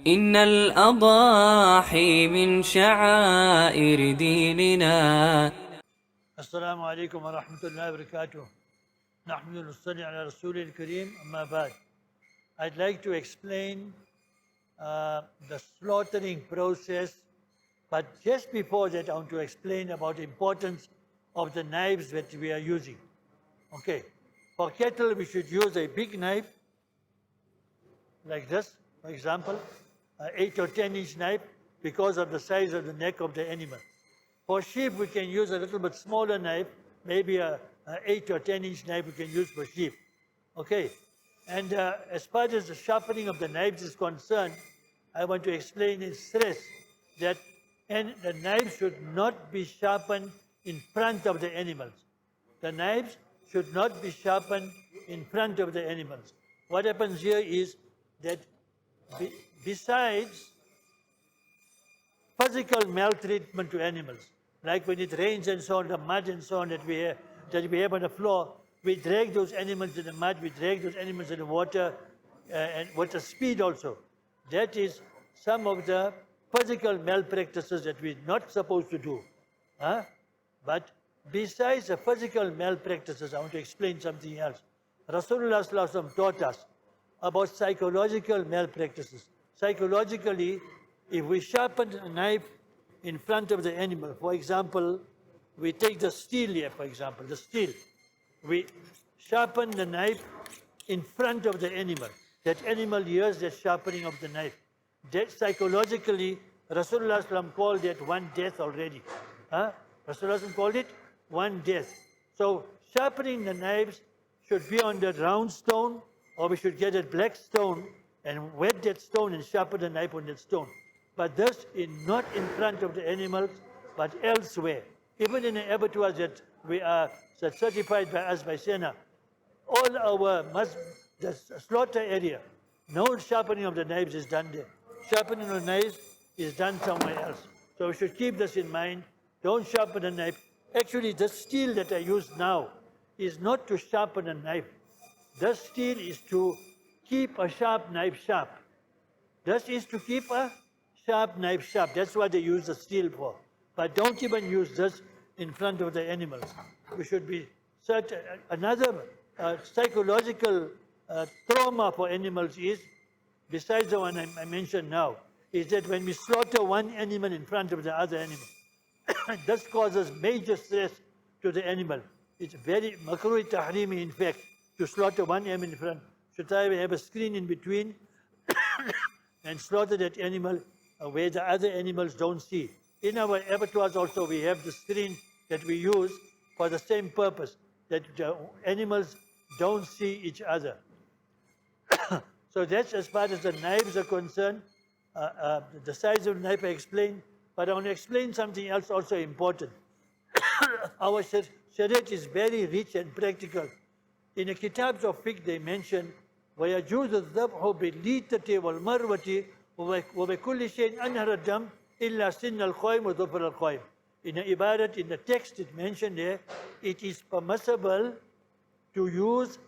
إن الأضاحي من شعائر ديننا. السلام عليكم ورحمة الله وبركاته. نحمد ونصلي على رسول الكريم أما بعد. I'd like to explain the slaughtering process, but just before that I want to explain about the importance of the knives that we are using. Okay, for cattle we should use a big knife like this, for example, an 8 or 10-inch knife because of the size of the neck of the animal. For sheep we can use a little bit smaller knife, maybe a 8 or 10-inch knife we can use for sheep. Okay, and as far as the sharpening of the knives is concerned, I want to explain and stress that the knives should not be sharpened in front of the animals. The knives should not be sharpened in front of the animals. What happens here is that besides physical maltreatment to animals, like when it rains and so on, the mud and so on that we have on the floor, we drag those animals in the mud, we drag those animals in the water, and with the speed also. That is some of the physical malpractices that we're not supposed to do. But besides the physical malpractices, I want to explain something else. Rasulullah Sallallahu Alaihi Wasallam taught us about psychological malpractices. Psychologically, if we sharpen a knife in front of the animal, for example, we take the steel here, for example, the steel. We sharpen the knife in front of the animal. That animal hears the sharpening of the knife. That psychologically, Rasulullah SAW called that one death already. Rasulullah SAW called it one death. So sharpening the knives should be on the round stone, or we should get a black stone and wet that stone and sharpen the knife on that stone. But this is not in front of the animals, but elsewhere. Even in the abattoirs that we are certified by us, by SANHA, all our the slaughter area, no sharpening of the knives is done there. Sharpening of the knives is done somewhere else. So we should keep this in mind. Don't sharpen a knife. Actually, the steel that I use now is not to sharpen a knife. This steel is to keep a sharp knife sharp. This is to keep a sharp knife sharp. That's what they use the steel for. But don't even use this in front of the animals. We should be certain. Another psychological trauma for animals is, besides the one I mentioned now, is that when we slaughter one animal in front of the other animal, this causes major stress to the animal. It's very makruh tahrimi, in fact, to slaughter one animal in front. Should I have a screen in between and slaughter that animal where the other animals don't see. In our abattoirs also we have the screen that we use for the same purpose, that the animals don't see each other. So that's as far as the knives are concerned. The size of the knife I explained, but I want to explain something else also important. Our Shariat is very rich and practical. In the Kitabs of Fiqh they mention, وَيَجُوزُ الذَّبْحُ بِاللِّيتَةِ وَالْمَرْوَةِ وَبِكُلِّ شَيْءٍ أَنْهَرَ الدَّمْ إِلَّا سِنَّ الْخَيْمِ وَظُفْرَ الْخَيْمِ. In the Ibarat, in the text it mentioned there, it is permissible to use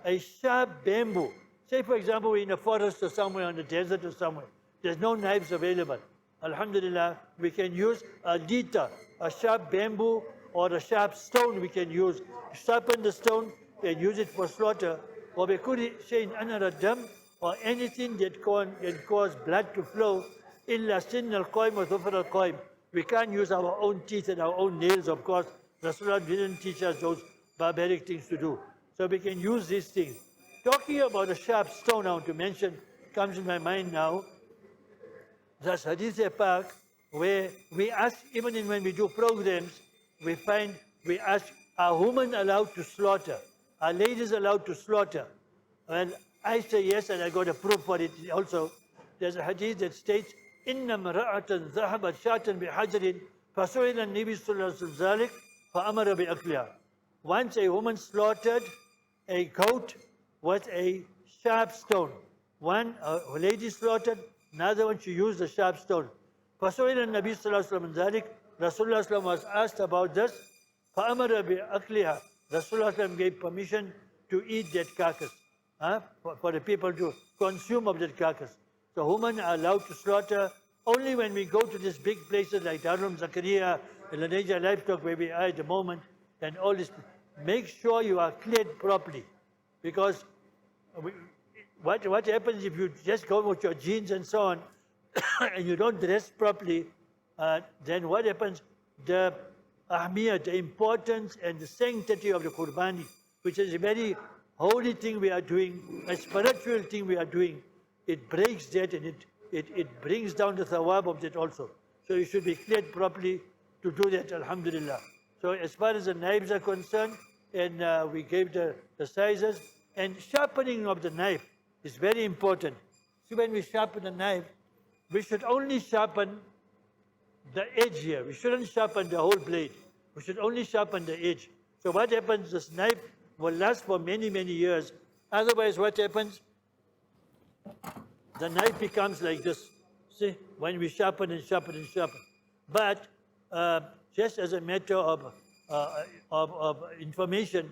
a sharp bamboo. Say for example we're in a forest or somewhere, on the desert or somewhere. There's no knives available. Alhamdulillah, we can use a lita, a sharp bamboo or a sharp stone we can use. Sharpen the stone and use it for slaughter. Or anything that can cause blood to flow. إِلَّا سِنَّ الْقَيْمِ وَظُفْرَ الْقَيْمِ. We can't use our own teeth and our own nails, of course. Rasulullah didn't teach us those barbaric things to do. So we can use these things. Talking about a sharp stone, I want to mention, comes in my mind now, there's Hadith Pak, where we ask, even when we do programs, we ask, are women allowed to slaughter? Are ladies allowed to slaughter? Well, I say yes, and I got a proof for it also. There's a hadith that states, إِنَّ مْرَأَةً ذَهَبَتْ شَاةً بِحَجَرٍ فَسُئِلَ النَّبِيُّ صلى الله عليه وسلم ذلك فَأَمَرَ بِأَكْلِهَا. Once a woman slaughtered a goat with a sharp stone. One, a lady slaughtered, another one she used a sharp stone. فَسُئِلَ النَّبِيُّ صلى الله عليه وسلم ذلك. Rasulullah was asked about this. فَأَمَرَ بِأَكْلِهَا. Rasulullah gave permission to eat that carcass, for the people to consume of that carcass. So women are allowed to slaughter only when we go to these big places like Darul Zakaria and Lenasia Livestock, where we are at the moment, and all this. Make sure you are cleared properly, because what happens if you just go with your jeans and so on, and you don't dress properly, then what happens? The ahmiyat, the importance and the sanctity of the Qurbani, which is a very holy thing we are doing, a spiritual thing we are doing, it breaks that and it brings down the thawab of that also. So you should be cleared properly to do that, alhamdulillah. So as far as the knives are concerned, and we gave the sizes, and sharpening of the knife is very important. See, when we sharpen the knife, we should only sharpen the edge here. We shouldn't sharpen the whole blade. We should only sharpen the edge. So what happens, this knife will last for many, many years. Otherwise, what happens? The knife becomes like this. See, when we sharpen and sharpen and sharpen. But just as a matter of information,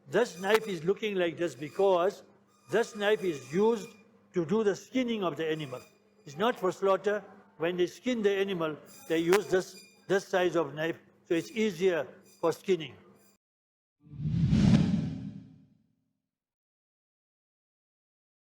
this knife is looking like this because this knife is used to do the skinning of the animal. It's not for slaughter. When they skin the animal, they use this size of knife, so it's easier for skinning.